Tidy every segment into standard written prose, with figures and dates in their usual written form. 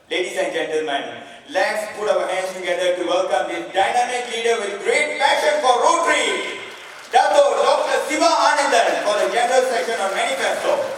Ladies and gentlemen, let's put our hands together to welcome this dynamic leader with great passion for Rotary, Dato, Dr. Siva Ananthan, for the general section on Manifesto.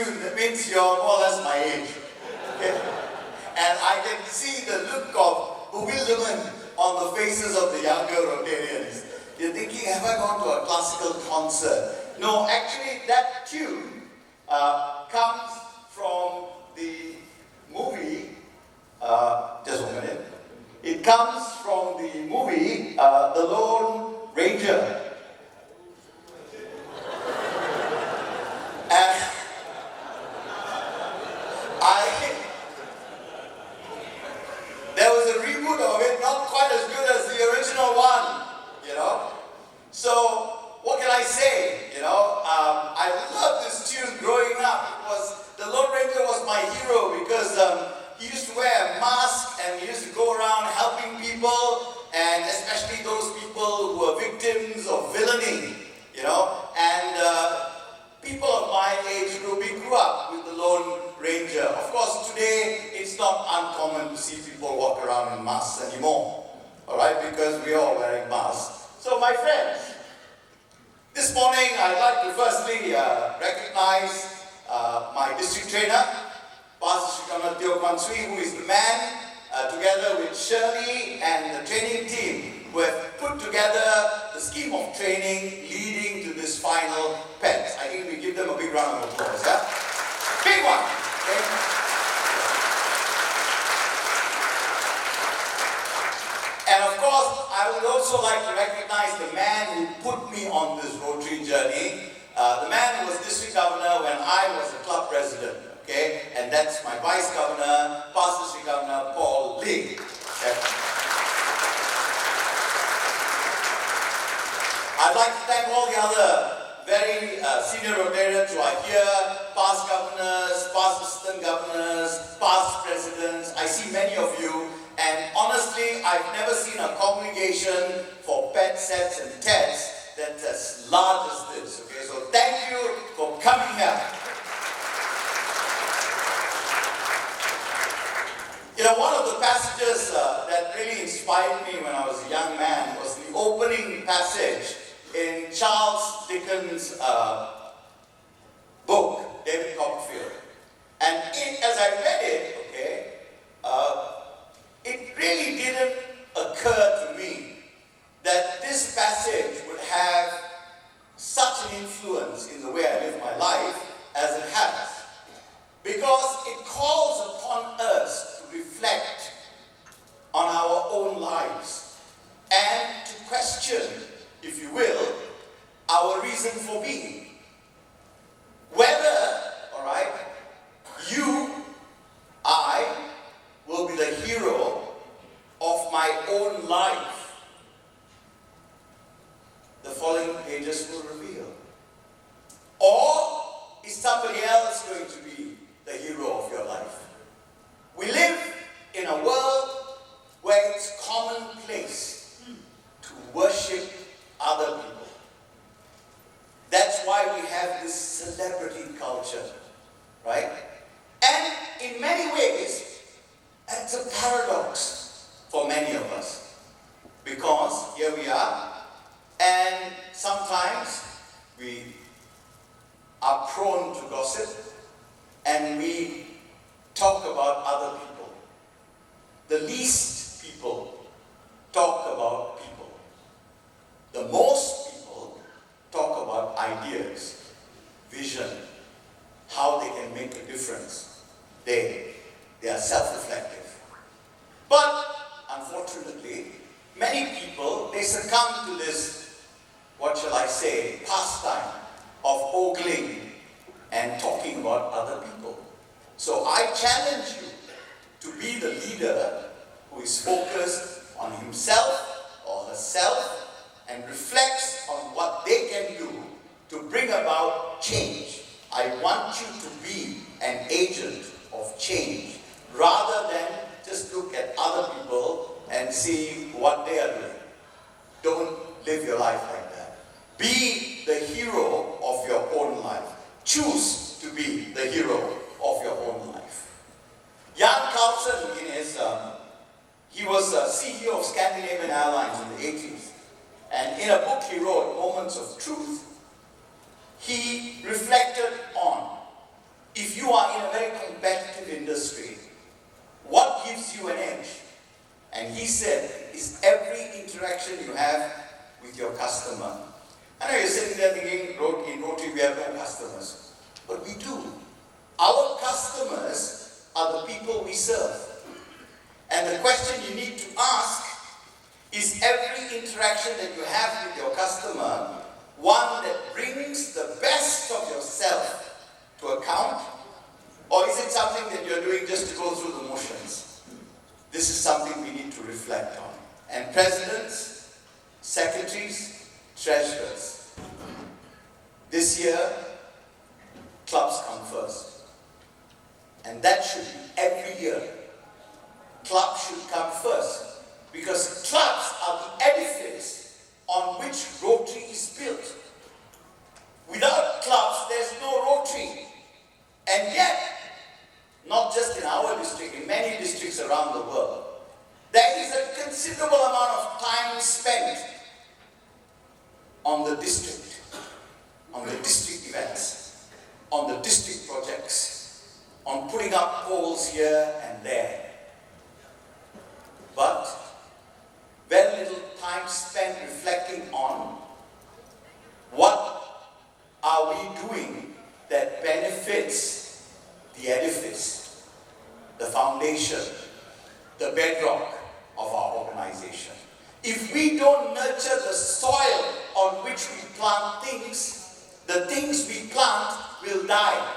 That means you're more or less my age. Okay? And I can see the look of bewilderment on the faces of the younger Rotarians. You're thinking, have I gone to a classical concert? No, actually that tune comes from the movie, just 1 minute. It comes from the movie, The Lone Ranger. There was a reboot of it, not quite as good as the original one, you know. So, what can I say, you know? I loved this tune growing up. The Lone Ranger was my hero because he used to wear a mask and he used to go around helping people, and especially those people who were victims of villainy, you know. And people of my age group, we grew up with the Lone Ranger. Of course, today it's not uncommon to see people walk around in masks anymore, all right, because we are all wearing masks. So, my friends, this morning I'd like to firstly recognize my district trainer, Pastor Dato, who is the man, together with Shirley and the training team, who have put together the scheme of training leading to this final PET. I think we give them a big round of applause. Yeah? Big one! Okay? And of course, I would also like to recognize the man who put me on this Rotary journey. The man who was district governor when I was a club president. Okay? And that's my vice governor, past district governor, Paul Lee. Okay? I'd like to thank all the other very senior Rotarians who are here, past governors, past assistant governors, past presidents. I see many of you, and honestly, I've never seen a congregation for PET sets and TETs that's as large as this. Okay, so thank you for coming here. You know, one of the passages that really inspired me when I was a young man was the opening passage in Charles Dickens' book, David Copperfield. And as I read it, okay, it really didn't occur to me that this passage would have such an influence in the way I live my life as it has. Because it calls upon us to reflect on our own lives and to question, if you will, our reason for being. Whether, all right, I will be the hero of my own life. The following pages will reveal. Or is somebody else going to be the hero of your life? We live in a world where it's commonplace to worship other people. That's why we have this celebrity culture, right? And in many ways, it's a paradox for many of us. Because here we are, and sometimes we are prone to gossip, and we talk about other people. The least people talk about people. The most people talk about ideas, vision, how they can make a difference. They are self-reflective. But unfortunately, many people, they succumb to this, what shall I say, pastime of ogling and talking about other people. So I challenge you to be the leader who is focused on himself or herself and reflects on what they can do to bring about change. I want you to be an agent of change rather than just look at other people and see what they are doing. Don't live your life like that. Be the hero of your own life. Choose to be the hero of your own life. Jan Carlson, he was CEO of Scandinavian Airlines in the 80s. And in a book he wrote, Moments of Truth, he reflected on, if you are in a very competitive industry, what gives you an edge? And he said, is every interaction you have with your customer. I know you're sitting there thinking, in Rotary we have no customers. But we do. Our customers are the people we serve. And the question you need to ask is, every interaction that you have with your customer one that brings the best of yourself to account? Or is it something that you're doing just to go through the motions? This is something we need to reflect on. And presidents, secretaries, treasurers, this year, clubs come first. And that should be every year. Clubs should come first. Because clubs are the edifice on which Rotary is built. Without clubs, there's no Rotary. And yet, not just in our district, in many districts around the world, there is a considerable amount of time spent on the district events, on the district projects, on putting up poles here and there. But very little time spent reflecting on what are we doing that benefits the edifice, the foundation, the bedrock of our organization. If we don't nurture the soil on which we plant things, the things we plant will die.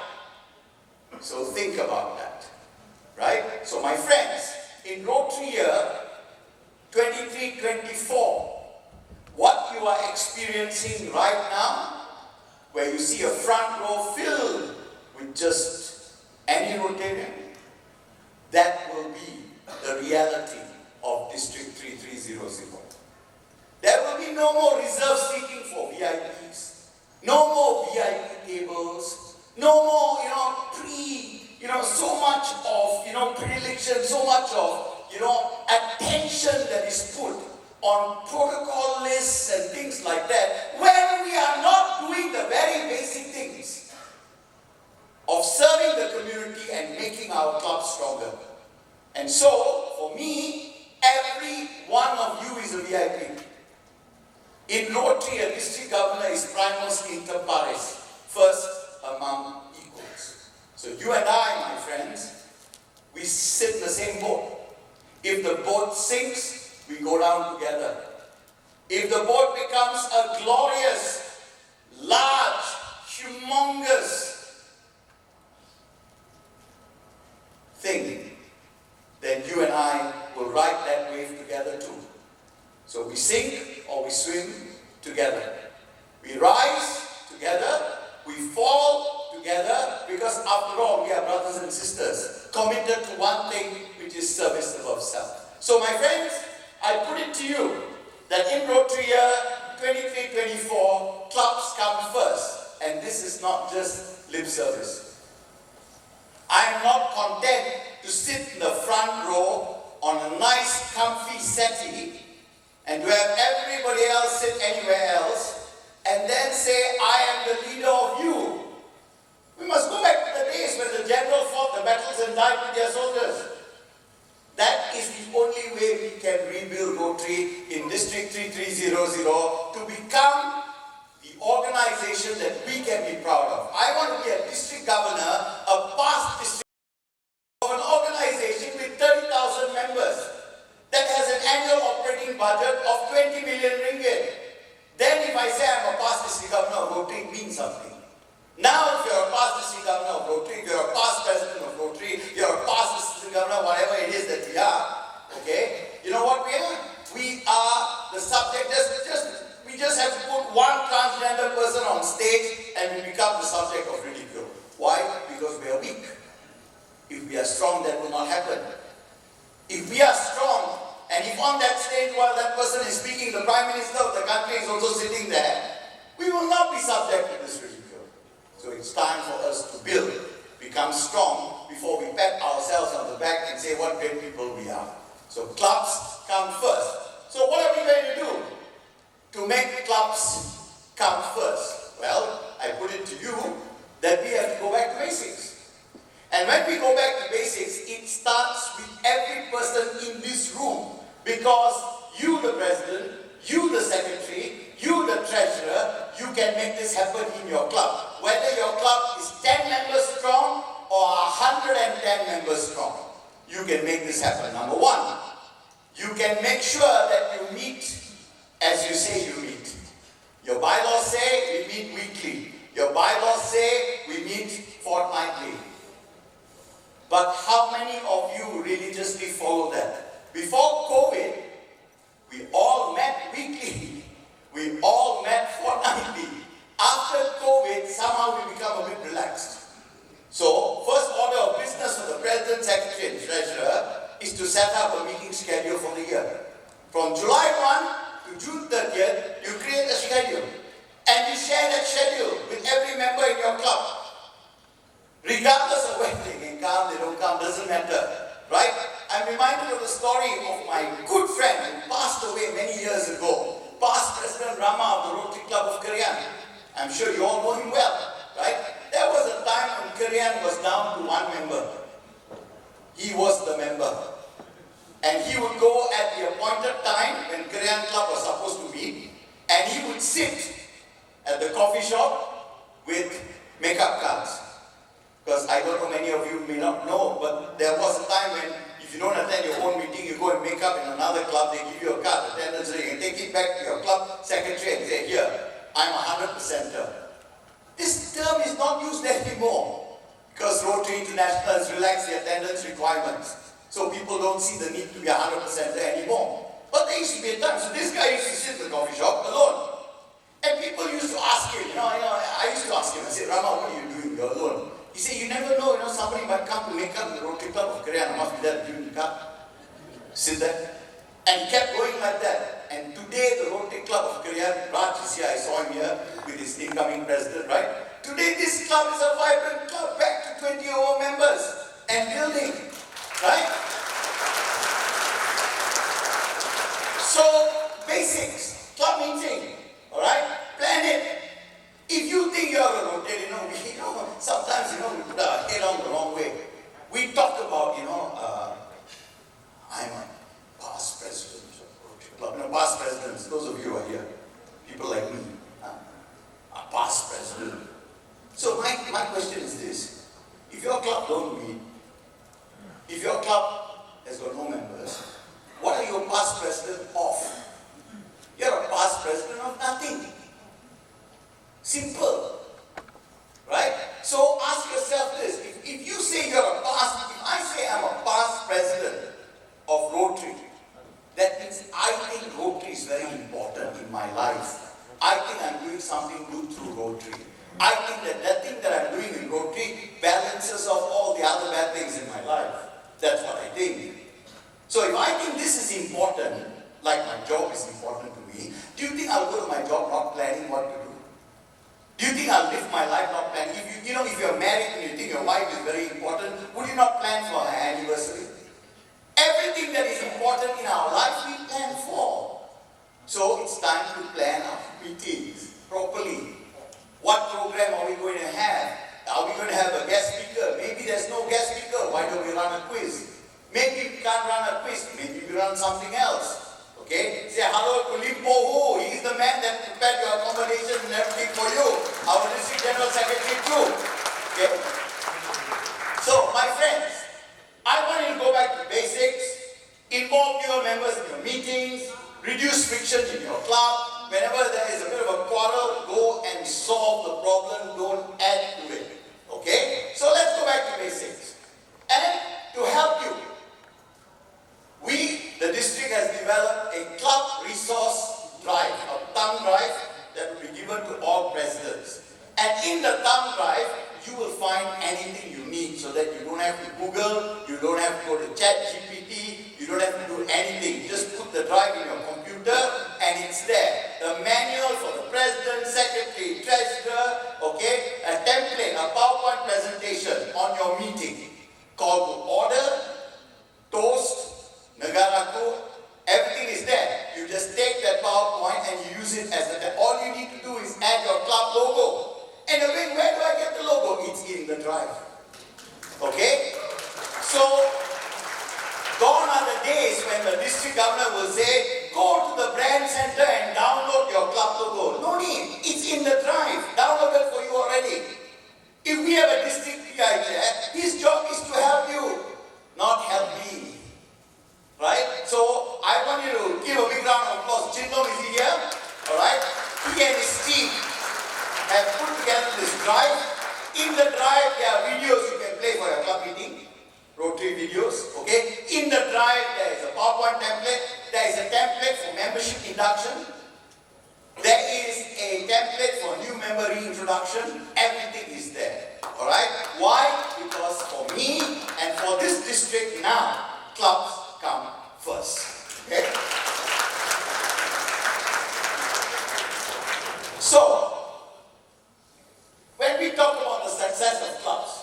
So think about that, right? So my friends, in Rotary year 23-24, what you are experiencing right now, where you see a front row filled with just any Rotarian, that will be the reality of District 3300. There will be no more reserve seating for VIPs, no more VIP tables, no more, so much of, predilection, so much of, attention that is put on protocol lists and things like that, when we are not doing the very basic things of serving the community and making our club stronger. And so, for me, every one of you is a VIP. In Rotary, a district governor is primus inter pares, first among equals. So you and I, my friends, we sit in the same boat. If the boat sinks, we go down together. If the boat becomes a glorious, large, humongous thing, then you and I will ride that wave together too. So we sink or we swim together. We rise together, we fall together, because after all, we are brothers and sisters, committed to one thing, which is service above self. So my friends, I put it to you that in Rotary year 23-24, clubs come first. And this is not just lip service. I am not content to sit in the front row on a nice, comfy settee and to have everybody else sit anywhere else and then say, I am the leader of you. We must go back to the days when the general fought the battles and died with their soldiers. That is the only way we can rebuild Rotary in District 3300 to become the organization that we can be proud of. I want to be a district governor, a past district of an organization with 30,000 members that has an annual operating budget of 20 million ringgit. Then if I say I'm a past district governor of Rotary, it means something. Now if you're a past district governor of Rotary, if you're a past president of Rotary, weak. If we are strong, that will not happen. If we are strong, and if on that stage while that person is speaking, the Prime Minister of the country is also sitting there, we will not be subject to this ridicule. So it's time for us to build, become strong, before we pat ourselves on the back and say what great people we are. So clubs come first. So what are we going to do to make clubs come first? Well, I put it to you that we have to go back to basics. And when we go back to basics, it starts with every person in this room. Because you, the president, you, the secretary, you, the treasurer, you can make this happen in your club. Whether your club is 10 members strong or 110 members strong, you can make this happen. Number one, you can make sure that you meet as you say you meet. Your bylaws say we meet weekly. Your bylaws say we meet fortnightly. But how many of you religiously follow that? Before COVID, we all met weekly. We all met fortnightly. After COVID, somehow we become a bit relaxed. So, first order of business for the President, Secretary and Treasurer is to set up a meeting schedule for the year. From July 1 to June 30th, you create a schedule. And you share that schedule with every member in your club. Regardless of whether they can come, they don't come, doesn't matter. Right? I'm reminded of the story of my good friend who passed away many years ago. Past President Rama of the Rotary Club of Korean. I'm sure you all know him well. Right? There was a time when Korean was down to one member. He was the member. And he would go at the appointed time when Korean Club was supposed to meet. And he would sit at the coffee shop with makeup cards. Because I don't know, many of you may not know, but there was a time when if you don't attend your own meeting, you go and make up in another club, they give you a card, attendance, so you can take it back to your club secretary and say, here, I'm 100%er. This term is not used anymore because Rotary International has relaxed the attendance requirements. So people don't see the need to be 100%er anymore. But there used to be a time, so this guy used to sit in the coffee shop alone. And people used to ask him, I used to ask him, I said, Rama, what are you doing? You're alone. He said, you never know, somebody might come to make up the Rotary Club of Korea, I must be there to give him the card. Sit there. And he kept going like that. And today the Rotary Club of Korea, Raj is here, I saw him here with his incoming president, right? Today this club is a vibrant club, back to 20 over members and building, right? So, basics, club meeting, alright? Plan it. If you think you're a Rotary, sometimes, we put our head on the wrong way. We talk about, I'm a past president of Rotary Club. Past presidents, those of you who are here, people like me, are past president. So my question is this. If your club don't meet, if your club has got no members, what are you a past president of? You're a past president of nothing. Simple. Right? So ask yourself this. If you say you're a past, if I say I'm a past president of Rotary, that means I think Rotary is very important in my life. I think I'm doing something good through Rotary. I think that thing that I'm doing in Rotary balances off all the other bad things in my life. That's what I think. So if I think this is important, like my job is important to me, do you think I'll go to my job not planning what to do? Do you think I'll live my life not planning? If you're married and you think your wife is very important, would you not plan for her anniversary? Everything that is important in our life, we plan for. So it's time to plan our meetings properly. What program are we going to have? Are we going to have a guest speaker? Maybe there's no guest speaker. Why don't we run a quiz? Maybe we can't run a quiz. Maybe we run something else. Okay? Say hello to Limpoho. He's the man that prepared your accommodation and everything for you. Our district general secretary too. Okay? So, my friends, I want you to go back to basics. Involve your members in your meetings. Reduce friction in your club. Whenever there is a bit of a quarrel, go and solve the problem. Don't add to it. Okay? So let's go back to basics. And to help you, we, the district, has developed a club resource drive, a thumb drive that will be given to all presidents. And in the thumb drive, you will find anything you need. so that you don't have to Google, you don't have to go to ChatGPT, you don't have to do anything. Just put the drive in your computer and it's there. The manual for the president, secretary, treasurer, okay, a template, a PowerPoint presentation on your meeting. Call to order, toast, Nagaraku, everything is there. You just take that PowerPoint and you use it as all you need to do is add your club logo. And again, where do I get the logo? It's in the drive. Okay? So, gone are the days when the district governor will say, go to the brand center and download your club logo. No need. It's in the drive. Downloaded for you already. If we have a district PI there, his job is to help you, not help me. Right? So, I want you to give a big round of applause. Chindom is here. Alright? He and his team have put together this drive. In the drive, there are videos you can play for your club meeting. Rotary videos. Okay? In the drive, there is a PowerPoint template. There is a template for membership induction. There is a template for new member reintroduction. Everything is there. Alright? Why? Because for me and for this district now, clubs come first. Okay? So, when we talk about the success of clubs,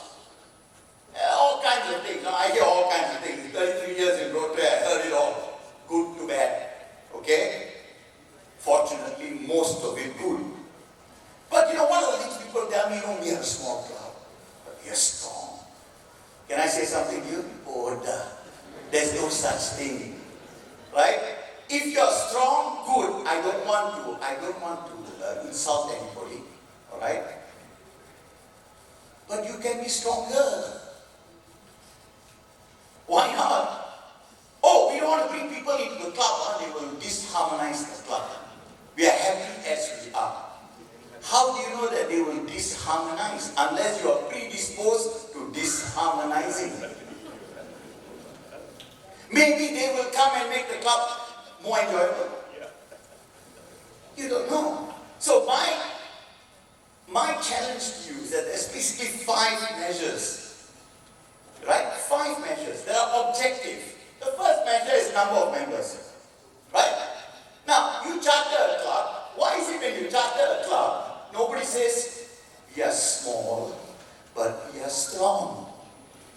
all kinds of things. Now, I hear all kinds of things. 33 years in Rotary, I heard it all. Good to bad. Okay? Fortunately, most of it good. But you know, one of the things people tell me, we are a small club, but we are strong. Can I say something to you? There's no such thing. Right? If you're strong, good. I don't want to insult anybody. Alright? But you can be stronger. Why not? Oh, we don't want to bring people into the club, they will disharmonize the club. We are happy as we are. How do you know that they will disharmonize? Unless you are predisposed to disharmonizing. Maybe they will come and make the club more enjoyable. You don't know. So my challenge to you is that there's basically 5 measures. Right? 5 measures that are objective. The first measure is number of members. Right? Now, you charter a club. Why is it when you charter a club, nobody says, we are small, but we are strong?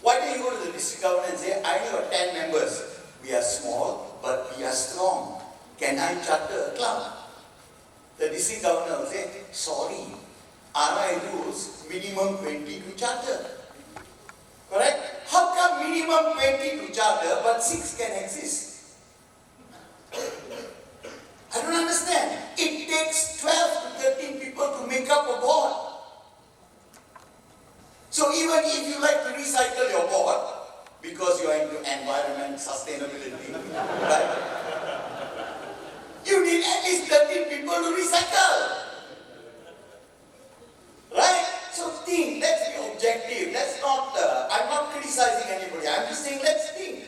Why don't you go to the district governor and say, I only got 10 members. We are small, but we are strong. Can I charter a club? The district governor will say, sorry, RI rules minimum 20 to charter. Correct? How come minimum 20 to charter, but 6 can exist? I don't understand. It takes 12 to 13 people to make up a board. So even if you like to recycle your board, because you are into environment, sustainability, right? You need at least 13 people to recycle. Right? So think, let's be objective. Let's not, I'm not criticizing anybody. I'm just saying, let's think.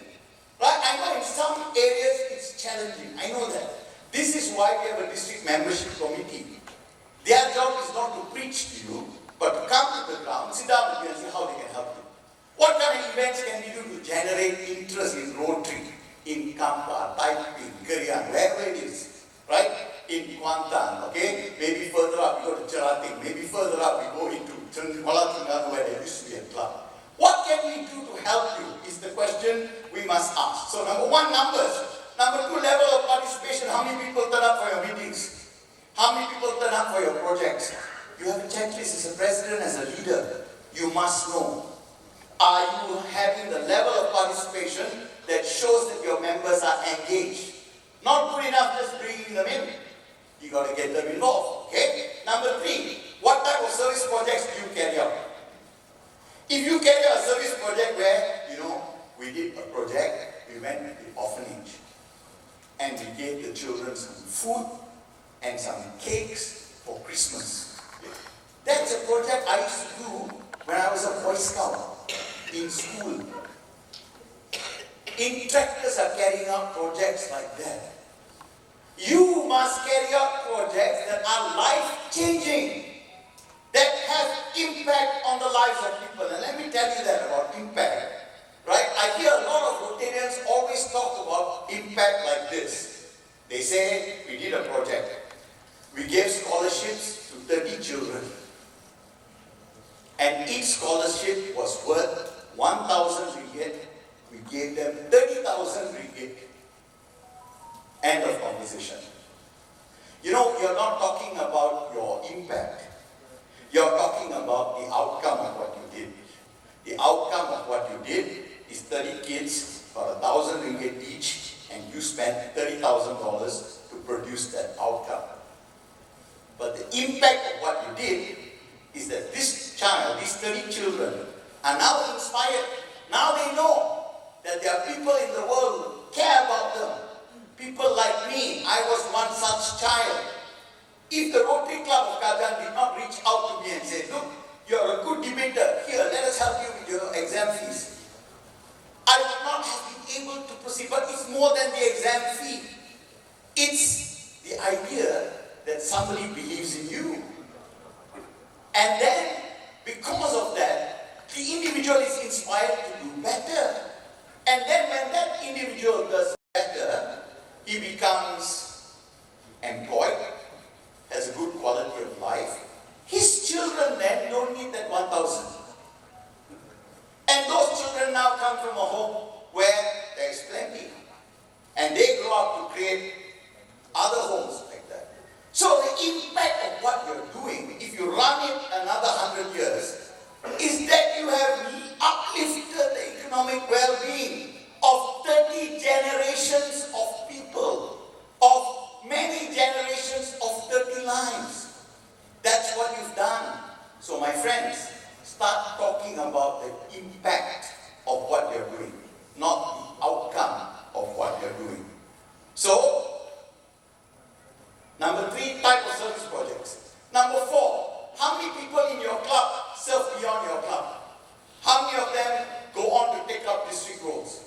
Right? I know in some areas it's challenging. I know that. This is why we have a district membership committee. Their job is not to preach to you, but to come to the ground, sit down with you and see how they can help you. What kind of events can we do to generate interest in Rotary, in Kampa, Taiping, Gerian, wherever it is, right? In Kuantan, okay? Maybe further up we go to Cherating, maybe further up we go into Malatungan where there used to be a club. What can we do to help you is the question we must ask. So number 1, numbers. Number 2, level of participation. How many people turn up for your meetings? How many people turn up for your projects? You have a checklist as a president, as a leader. You must know. Are you having the level of participation that shows that your members are engaged? Not good enough just bringing them in. You got to get them involved. Okay? Number 3, what type of service projects do you carry out? If you carry out a service project where, we did a project, we went to the orphanage and we gave the children some food and some cakes for Christmas. That's a project I used to do when I was a Boy Scout in school. Instructors are carrying out projects like that. You must carry out projects that are life-changing, that have impact on the lives of people. And let me tell you that about impact. Right? I hear a lot of Rotarians always talk about impact like this. They say, we did a project. We gave scholarships to 30 children. And each scholarship was worth 1,000 ringgit. We gave them 30,000 ringgit. End of conversation. You know, you're not talking about your impact. You're talking about the outcome of what you did. The outcome of what you did is 30 kids for 1,000 ringgit each, and you spent $30,000 to produce that outcome. But the impact of what you did is that this child, these 30 children, are now inspired. Now they know that there are people in the world who care about them. People like me. I was one such child. If the Rotary Club of Kajang did not reach out to me and say, look, you're a good debater, here, let us help you with your exam fees, I would not have been able to proceed. But it's more than the exam fee. It's the idea that somebody believes in you. And then, because of that, the individual is inspired to do better. And then when that individual does better, he becomes employed, has a good quality of life. His children then don't need that 1,000. And those children now come from a home where there is plenty. And they grow up to create other homes like that. So the impact of what you're doing, if you run it another 100 years, is that you have uplifted the economic well-being of 30 generations of people, of many generations of 30 lives. That's what you've done. So my friends, start talking about the impact of what you're doing, not the outcome of what you're doing. So, number 3, type of service projects. Number 4, how many people in your club serve beyond your club? How many of them go on to take up district roles?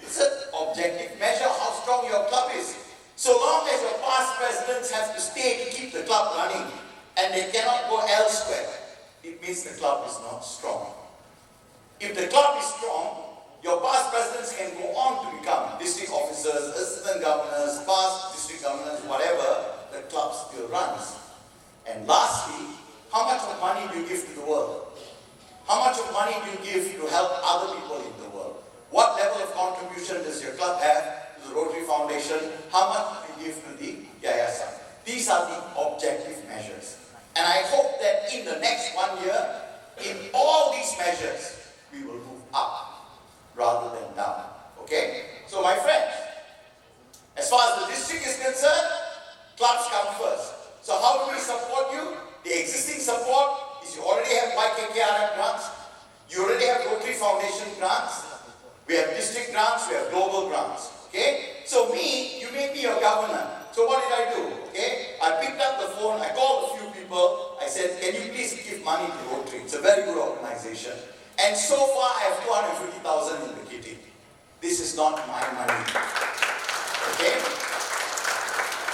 It's an objective measure how strong your club is. So long as your past presidents have to stay to keep the club running and they cannot go elsewhere, it means the club is not strong. If the club is strong, your past presidents can go on to become district officers, assistant governors, past district governors, whatever, the club still runs. And lastly, how much of money do you give to the world? How much of money do you give to help other people in the world? What level of contribution does your club have to the Rotary Foundation? How much do you give to the Yayasan? These are the objective measures. And I hope that in the next 1 year, in all these measures, we will move up rather than down. Okay? So my friends, as far as the district is concerned, clubs come first. So how do we support you? The existing support is you already have YKKRM grants, you already have Rotary Foundation grants, we have district grants, we have global grants. Okay? So you made me your governor. So what did I do? Okay? I picked up the phone, I called a few people, I said, can you please give money to Rotary? It's a very good organization. And so far I have 250,000 in the kitty. This is not my money. Okay?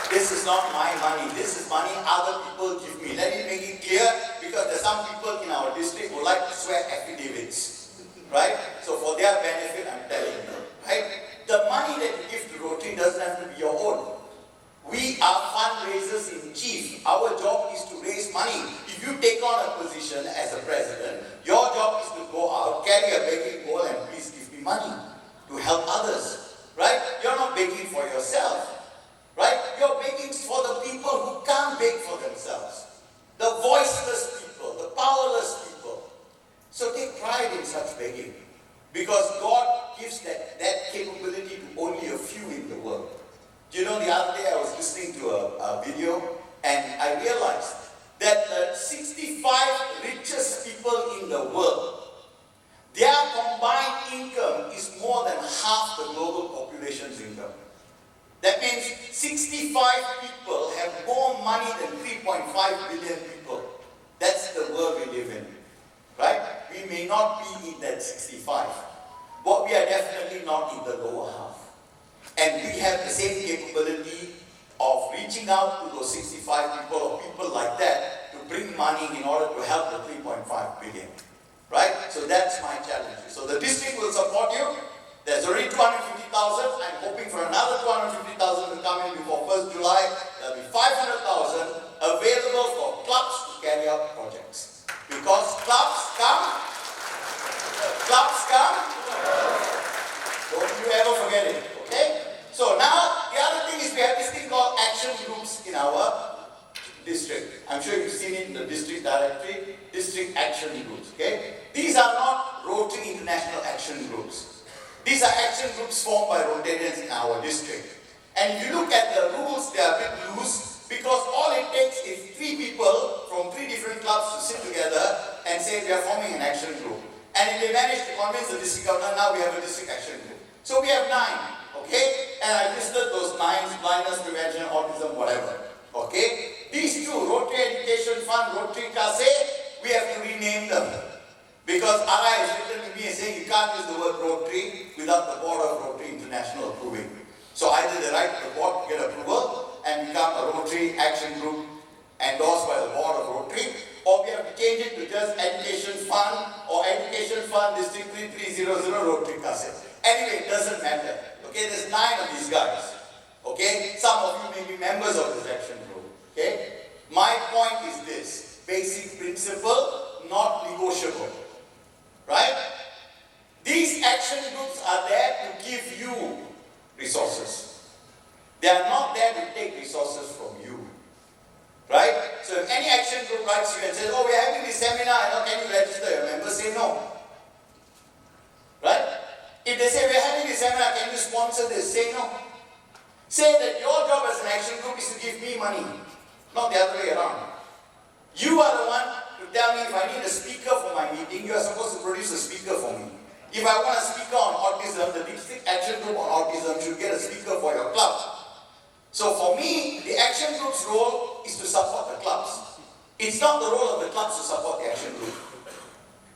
This is not my money. This is money other people give me. Let me make it clear, because there are some people in our district who like to swear affidavits. Right? So for their benefit, I'm telling you. Right? The money that you give to Rotary doesn't have to be your own. We are fundraisers in chief. Our job is to raise money. If you take on a position as a president, your job is to go out, carry a begging bowl, and please give me money to help others. Right? You're not begging for yourself. Right? You're begging for the people who can't beg for themselves. The voiceless people, the powerless people. So take pride in such begging. Because God gives that capability to only a few in the world. Do you know, the other day I was listening to a video and I realized that the 65 richest people in the world, their combined income is more than half the global population's income. That means 65 people have more money than 3.5 billion people. That's the world we live in. Right? We may not be in that 65, but we are definitely not in the lower half. And we have the same capability of reaching out to those 65 people or people like that to bring money in order to help the 3.5 billion. Right? So that's my challenge. So the district will support you. There's already 250,000. I'm hoping for another 250,000 to come in before 1st July. There'll be 500,000 available for clubs to carry out projects. Because clubs come. Don't you ever forget it. Okay? So now, the other thing is we have this thing called action groups in our district. I'm sure you've seen it in the district directory, district action groups, okay? These are not Rotary International action groups. These are action groups formed by Rotarians in our district. And if you look at the rules, they are a bit loose because all it takes is 3 people from 3 different clubs to sit together and say we are forming an action group. And if they manage to convince the district governor, now we have a district action group. So we have 9, okay? And I listed those 9, blindness prevention, autism, whatever. Okay? These 2, Rotary Education Fund, Rotary Kase, we have to rename them. Because RI has written to me and saying you can't use the word Rotary without the board of Rotary International approving. So either they write to the board to get approval and become a Rotary Action Group endorsed by the board of Rotary, or we have to change it to just Education Fund or Education Fund District 3300 Rotary Kase. Anyway, it doesn't matter. Okay, there's 9 of these guys. Okay, some of you may be members of this action group. Okay, my point is this: basic principle, not negotiable. Right? These action groups are there to give you resources. They are not there to take resources from you. Right? So if any action group writes you and says, oh, we're having this seminar, and can you register your members? Say no. Right? If they say, we're having this seminar, can you sponsor this? Say no. Say that your job as an action group is to give me money, not the other way around. You are the one to tell me if I need a speaker for my meeting, you are supposed to produce a speaker for me. If I want a speaker on autism, the district action group on autism should get a speaker for your club. So for me, the action group's role is to support the clubs. It's not the role of the clubs to support the action group.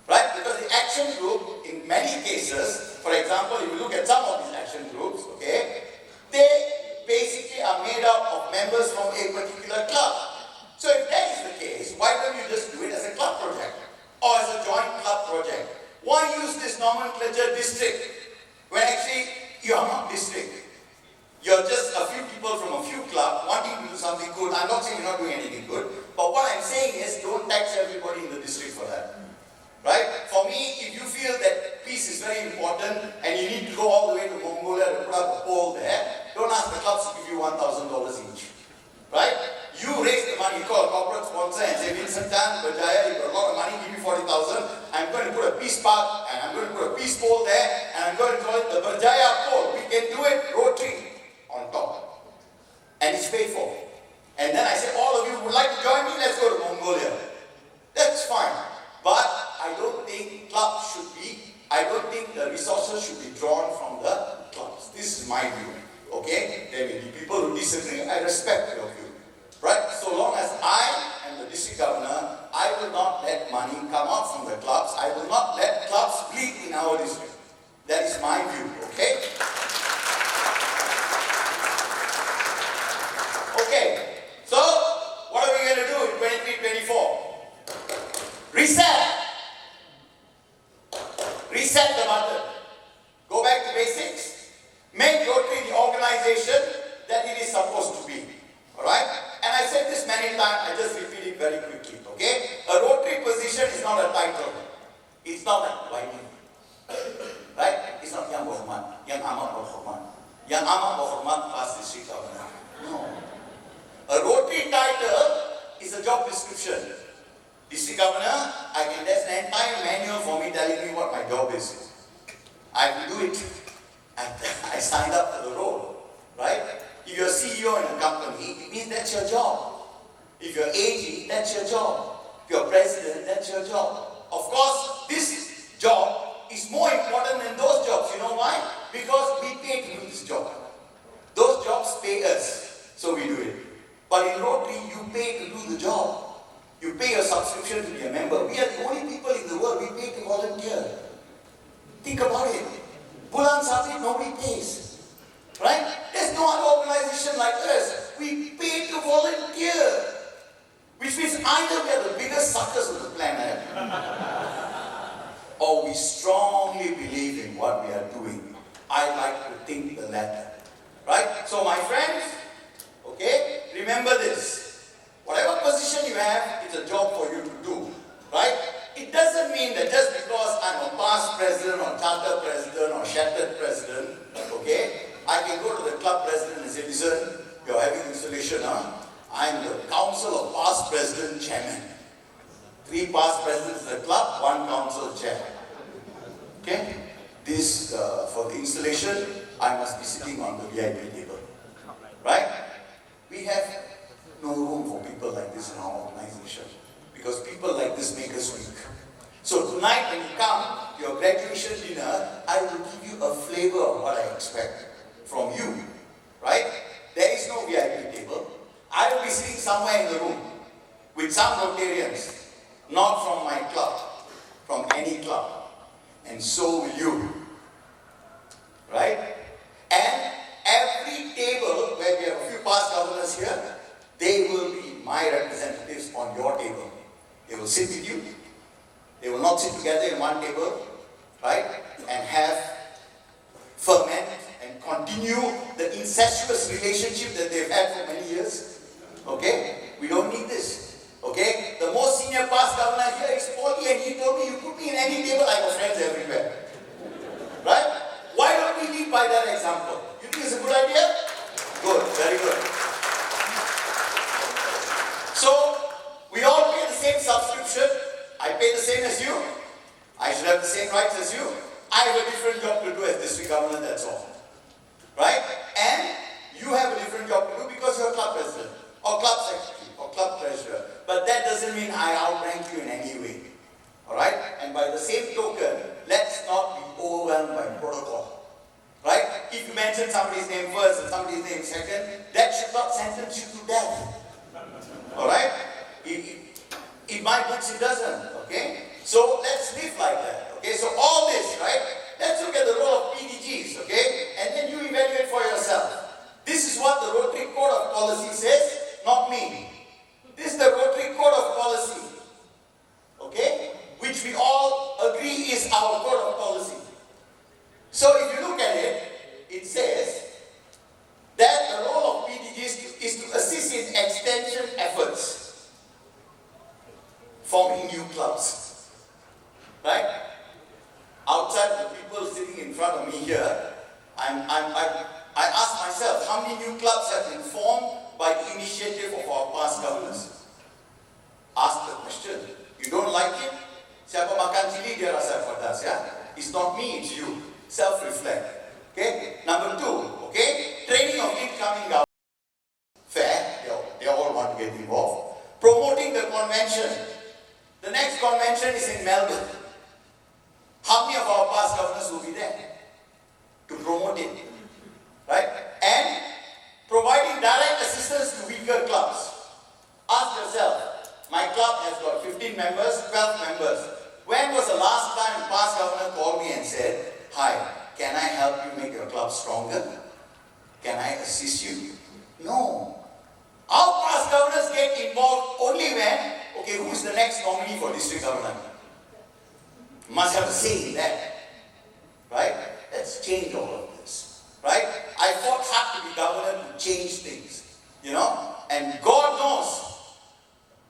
Right? Because the action group, in many cases, for example, if you look at some of these action groups, okay, they basically are made up of members from a particular club. So if that is the case, why don't you just do it as a club project or as a joint club project? Why use this nomenclature district when actually you are not district? You're just a few people from a few clubs wanting to do something good. I'm not saying you're not doing anything good, but what I'm saying is don't tax everybody in the district for that. Right? For me, if you feel that peace is very important and you need to go all the way to Mongolia to put up a pole there, don't ask the clubs to give you $1,000 each. Right? You raise the money, you call a corporate sponsor and say, Vincent Tan, Berjaya, you've got a lot of money, give me 40,000. I'm going to put a peace park and I'm going to put a peace pole there and I'm going to call it the Berjaya pole. We can do it Rotary on top. And it's paid for. And then I say, all of you would like to join me, let's go to Mongolia. That's fine. But I don't think clubs should be, I don't think the resources should be drawn from the clubs. This is my view. Okay? There may be people who disagree. I respect your view. Right? So long as I am the district governor, I will not let money come out from the clubs. I will not let clubs bleed in our district. That is my view. Okay? Okay. So, what are we going to do in 23-24? Reset. Reset the button. Go back to basics. Make Rotary the organization that it is supposed to be. Alright? And I said this many times, I just repeat it very quickly. Okay? A Rotary position is not a title. It's not like writing. Right? It's not Yang Berhormat, Yang Amat Berhormat. Yang Amat Berhormat past district governor. No. A Rotary title is a job description. District governor, there's an entire manual for me telling me what my job is. I have to do it. I signed up for the role. Right? If you're a CEO in a company, it means that's your job. If you're AG, that's your job. If you're president, that's your job. Of course, this job is more important than those jobs. You know why? Because we pay to do this job. Those jobs pay us, so we do it. But in Rotary, you pay to do the job. You pay your subscription to be a member. We are the only people in the world we pay to volunteer. Think about it. Bulan Sabit, nobody pays. Right? There's no other organization like us. We pay to volunteer. Which Which means either we are the biggest suckers on the planet, or we strongly believe in what we are doing. I like to think the latter. Right? So my friends, okay, remember this. Whatever position you have, it's a job for you to do. Right? It doesn't mean that just because I'm a past president or charter president or shattered president, okay, I can go to the club president and say, listen, you're having installation, huh? I'm the council of past president chairman. 3 past presidents in the club, 1 council chair. Okay? This, for the installation, I must be sitting on the VIP table. Right? We have no room for people like this in our organization. Because people like this make us weak. So tonight when you come, your graduation dinner, I will give you a flavor of what I expect from you. Right? There is no VIP table. I will be sitting somewhere in the room with some Rotarians, not from my club, from any club. And so will you. Right? And every table where we have a few past governors here, they will be my representatives on your table. They will sit with you. They will not sit together in one table, right? And have ferment and continue the incestuous relationship that they've had for many years. Okay? We don't need this. Okay? The most senior past governor here is Poli, and he told me, you put me in any table, I have friends everywhere. Right? Why don't we lead by that example? You think it's a good idea? Good, very good. So, we all pay the same subscription. I pay the same as you. I should have the same rights as you. I have a different job to do as district governor, that's all. Right? And you have a different job to do because you're a club president, or club secretary, or club treasurer. But that doesn't mean I outrank you in any way. Alright? And by the same token, let's not be overwhelmed by protocol. Right? If you mention somebody's name first and somebody's name second, that should not sentence you to death. Alright? In my books it doesn't. Okay? So let's live like that. Okay? So all this, right? Let's look at the role of PDGs, okay? And then you evaluate for yourself. This is what the Rotary Code of Policy says, not me. This is the Rotary Code of Policy. Okay? Which we all agree is our code of policy. So if you look at it, it says that the role of PDGs is to assist in extension efforts, forming new clubs. Right? Outside the people sitting in front of me here, I ask myself, how many new clubs have been formed by the initiative of our past governors? Ask the question. You don't like it? Siapa makan cili dia rasa pedas, ya? It's not me, it's you. Self-reflect. Okay? Number 2, okay? Training of incoming government. Fair, they all want to get involved. Promoting the convention. The next convention is in Melbourne. How many of our past governors will be there to promote it? Right? And providing direct assistance to weaker clubs. Ask yourself, my club has got 15 members, 12 members. When was the last time the past governor called me and said, hi, can I help you make your club stronger? Can I assist you? No. Our past governors get involved only when, okay, who's the next nominee for district governor? Must have a say in that. Right? Let's change all of this. Right? I fought hard to be governor to change things. You know? And God knows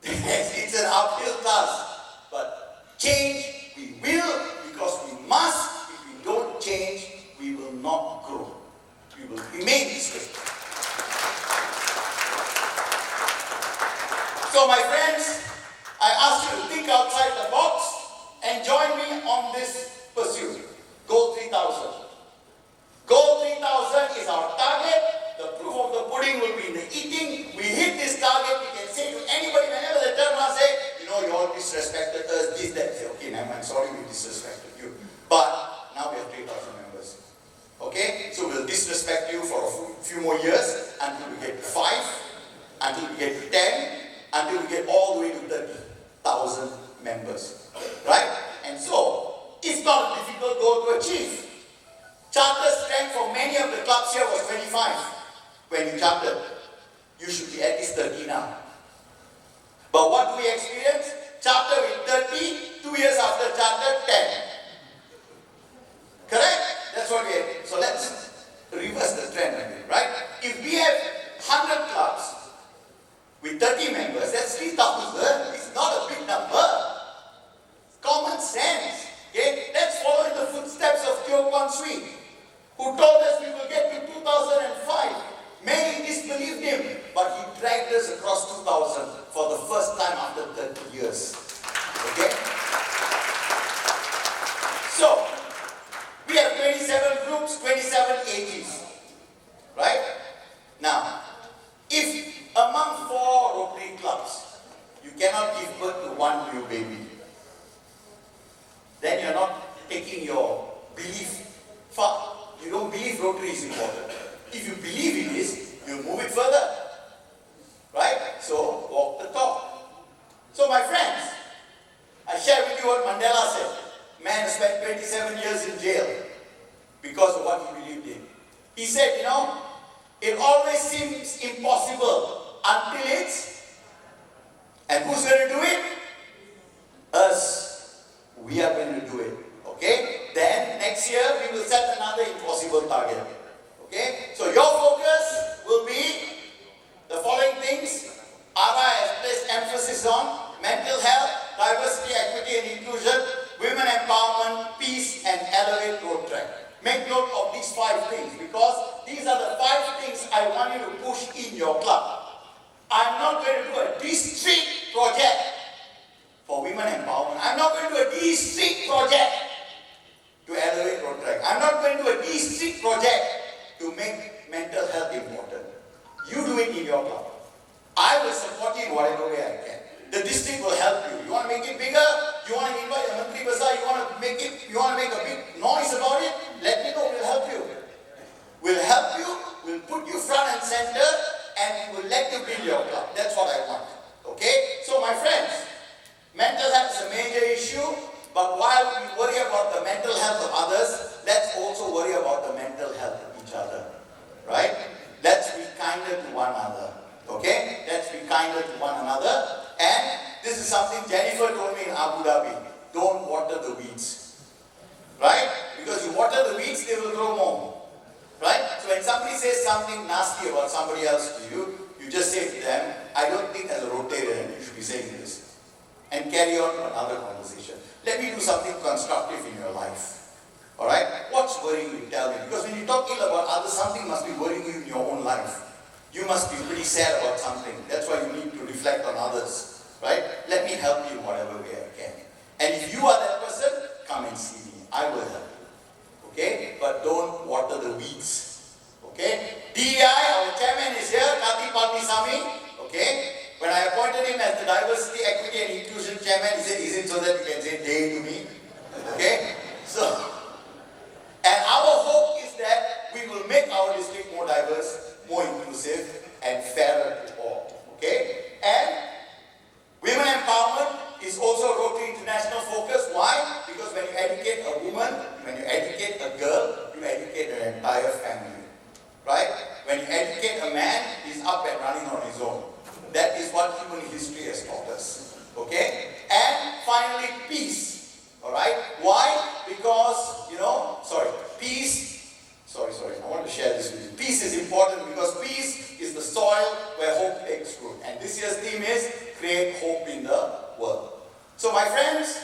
it's an uphill task. But change we will, because we must. If we don't change, we will not grow. We will remain this way. So my friends, I ask you to think outside the box and join me on this pursuit. Goal 3000. Goal 3000 is our target. The proof of the pudding will be in the eating. We hit this target, we can say to anybody, whenever they turn around and say, you know, you all disrespected us, this, that. Say, okay, I'm sorry we disrespected you. But now we have 3,000 members. Okay? So we'll disrespect you for a few more years until we get to 5, until we get to 10, until we get all the way to 30,000 members. Right? And so, it's not a difficult goal to achieve. Charter strength for many of the clubs here was 25 when you chartered. You should be at least 30 now. But what do we experience? Charter with 30, 2 years after charter, 10. Correct? That's what we have. So let's reverse the trend again, right? If we have 100 clubs with 30 members, that's 3,000. It's not a big number. Common sense. Okay? Let's follow in the footsteps of Teo Kwan Swee, who told us we will get to 2005. Many disbelieved him, but he dragged us across 2000 for the first time after 30 years. Okay? So, we have 27 groups, 27 ages. Right? Now, if among 4 Rotary clubs, you cannot give birth to one new baby, then you're not taking your belief far. You don't believe Rotary is important. If you believe it is, you move it further. Right? So, walk the talk. So, my friends, I share with you what Mandela said. Man spent 27 years in jail because of what he believed in. He said, it always seems impossible until it's, and who's going to do it? Us. We are going to do it. Okay? Then next year we will set another impossible target. Okay? So your focus will be the following things. ARA has placed emphasis on mental health, diversity, equity and inclusion, women empowerment, peace and elevate road track. Make note of these 5 things because these are the 5 things I want you to push in your club. I'm not going to do a district project for women empowerment. I'm not going to do a district project to elevate road track. I'm not going to do a district project to make mental health important. You do it in your club. I will support you in whatever way I can. The district will help you. You want to make it bigger? You want to invite a Mantri Bazaar? You want to make a big noise about it? Let me know, we'll help you. We'll help you, we'll put you front and center, and we'll let you build your club. That's what I want. Okay? So my friends, mental health is a major issue, but while we worry about the mental health of others, let's also worry about the mental health of each other. Right? Let's be kinder to one another. Okay? Let's be kinder to one another. And this is something Jennifer told me in Abu Dhabi. Don't water the weeds. Right? Because you water the weeds, they will grow more. Right? So when somebody says something nasty about somebody else to you, you just say to them, I don't think as a Rotarian you should be saying this. And carry on to another conversation. Let me do something constructive in your life. Alright? What's worrying you? Tell me. Because when you talk ill about others, something must be worrying you in your own life. You must be pretty sad about something. That's why you need to reflect on others. Right? Let me help you in whatever way I can. And if you are that person, come and see me. I will help you. Okay? But don't water the weeds. Okay? DEI, our chairman is here, Kati Palmisamy. Okay? When I appointed him as the Diversity, Equity and Inclusion chairman, he said, is it so that you can say day to me? Okay? So, and our hope is that we will make our district more diverse, more inclusive, and fairer to all. Okay? And women empowerment is also Rotary International focus. Why? Because when you educate a woman, when you educate a girl, you educate an entire family. Right? When you educate a man, he's up and running on his own. That is what human history has taught us. Okay? And finally, peace. Alright? Why? Because, peace. I want to share this with you. Peace is important because peace is the soil where hope takes root. And this year's theme is create hope in the world. So my friends,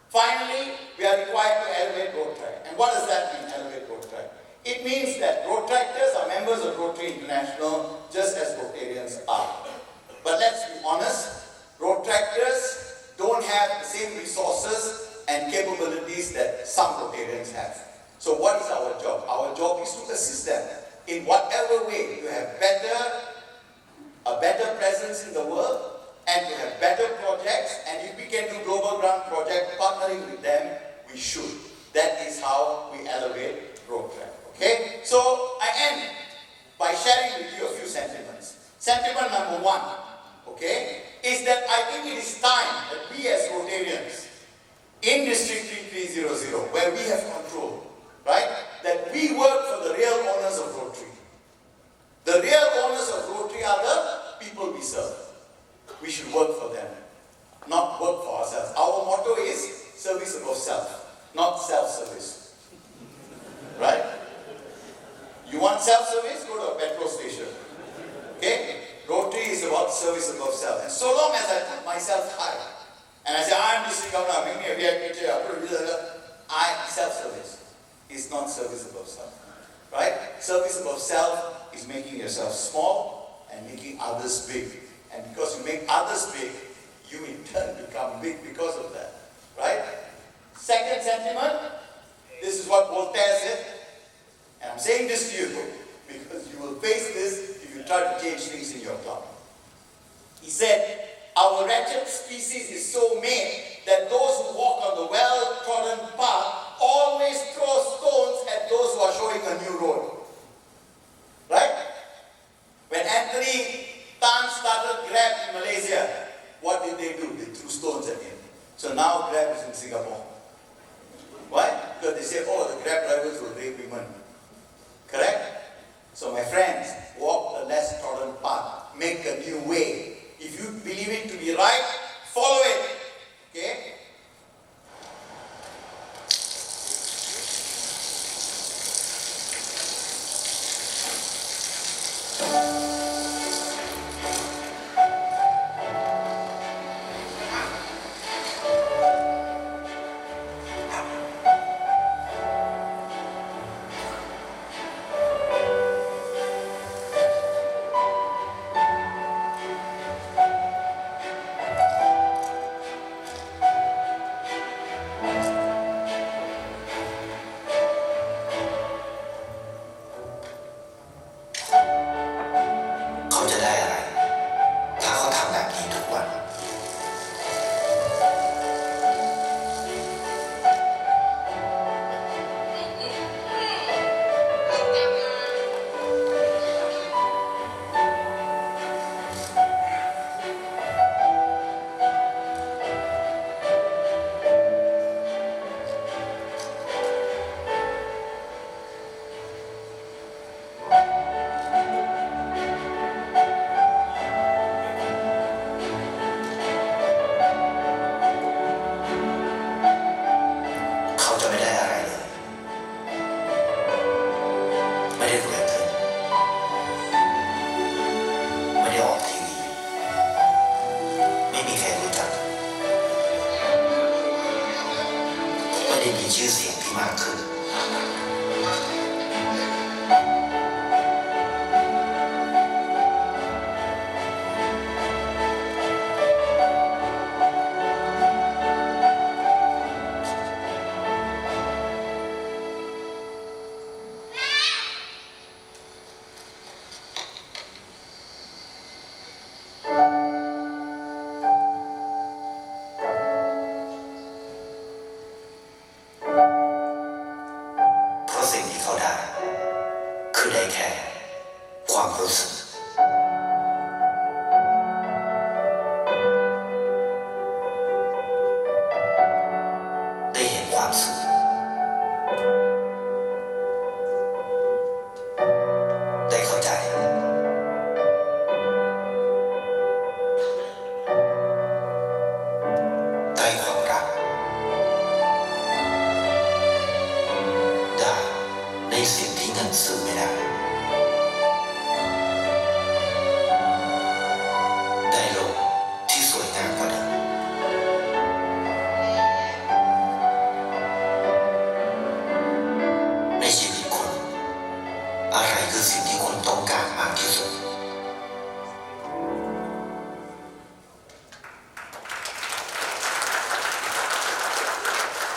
finally, we are required to elevate road track. And what does that mean, elevate road track? It means that road tractors are members of Rotary International just as Rotarians are. But let's be honest, road tractors don't have the same resources and capabilities that some Rotarians have. So what is our job? Our job is to assist them in whatever way to have a better presence in the world and to have better projects. And if we can do global ground project partnering with them, we should. That is how we elevate road track. Okay? So I end by sharing with you a few sentiments. Sentiment number 1, okay, is that I think it is time that we as Rotarians in District 3300, where we have control, right, that we work for the real owners of Rotary. The real owners of Rotary are the people we serve. We should work want self-service? Go to a petrol station. Okay? Rotary is about service above self. And so long as I put myself high, and I say, I'm district governor, make me a VIP chair, self-service is not service above self. Right? Service above self is making yourself small and making others big. And because you make others big, you in turn become big because of that. Right? Second sentiment, this is what Voltaire said, and I'm saying this to you because you will face this if you try to change things in your club. He said, our wretched species is so made that those who walk on the well-trodden path always throw stones at those who are showing a new road. Right? When Anthony Tan started Grab in Malaysia, what did they do? They threw stones at him. So now Grab is in Singapore. Why? Because they say, oh, the Grab drivers will rape women. Correct? So my friends, walk a less trodden path. Make a new way. If you believe it to be right, follow it. Okay?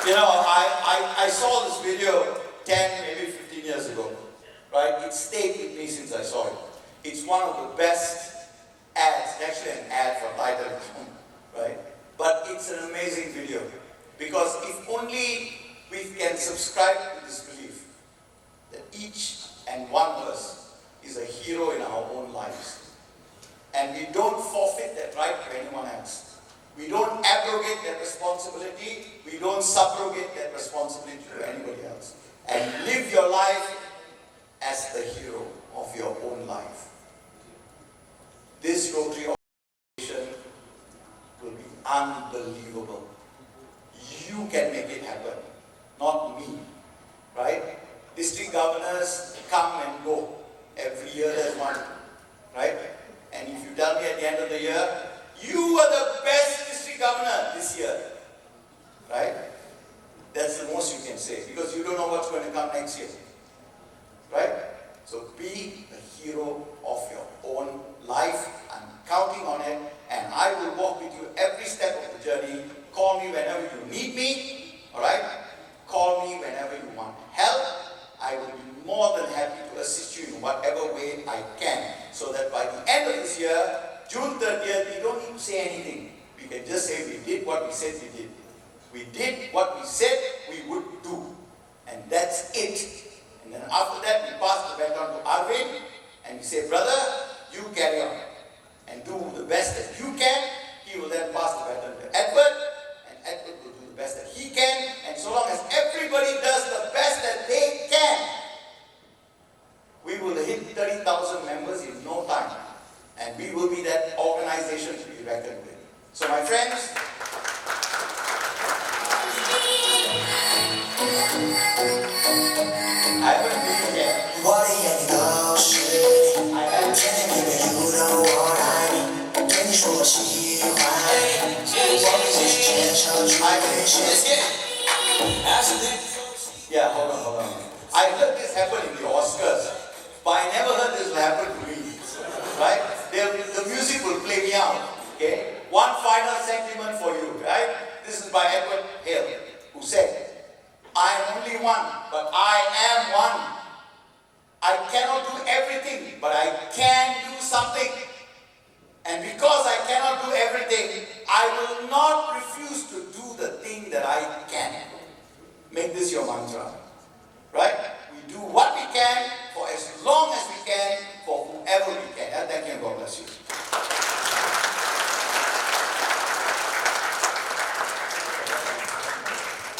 You know, I saw this video 10, maybe 15 years ago, right? It stayed with me since I saw it. It's one of the best ads, actually an ad for Titan, right? But it's an amazing video because if only we can subscribe to this belief that each and one of us is a hero in our own lives, and we don't forfeit that right to anyone else. We don't abrogate that responsibility. We don't subrogate that responsibility to anybody else. And live your life as the hero of your own life. This Rotary organization will be unbelievable. You can make it happen, not me, right? This district governors come and go. Every year there's one, right? And if you tell me at the end of the year, you are the best district governor this year, right? That's the most you can say, because you don't know what's going to come next year, right? So be a hero of your own life. I'm counting on it, and I will walk with you every step of the journey. Call me whenever you need me, all right? Call me whenever you want help. I will be more than happy to assist you in whatever way I can, so that by the end of this year, June 30th, we don't need to say anything. We can just say we did what we said we did. We did what we said we would do. And that's it. And then after that, we pass the baton to Arvind, and we say, brother, you carry on and do the best that you can. He will then pass the baton to Edward, and Edward will do the best that he can. And so long as everybody does the best that they can, we will hit 30,000 members in no time. And we will be that organization to be reckoned with. So my friends, I haven't been yet. Yeah, hold on. I heard this happen in the Oscars, but I never heard this will happen to me. Right? The music will play me out. Okay? One final sentiment for you, right? This is by Edward Hale, who said, I am only one, but I am one. I cannot do everything, but I can do something. And because I cannot do everything, I will not refuse to do the thing that I can. Make this your mantra. Right? We do what we can for as long as we can, for whoever we can. And thank you and God bless you.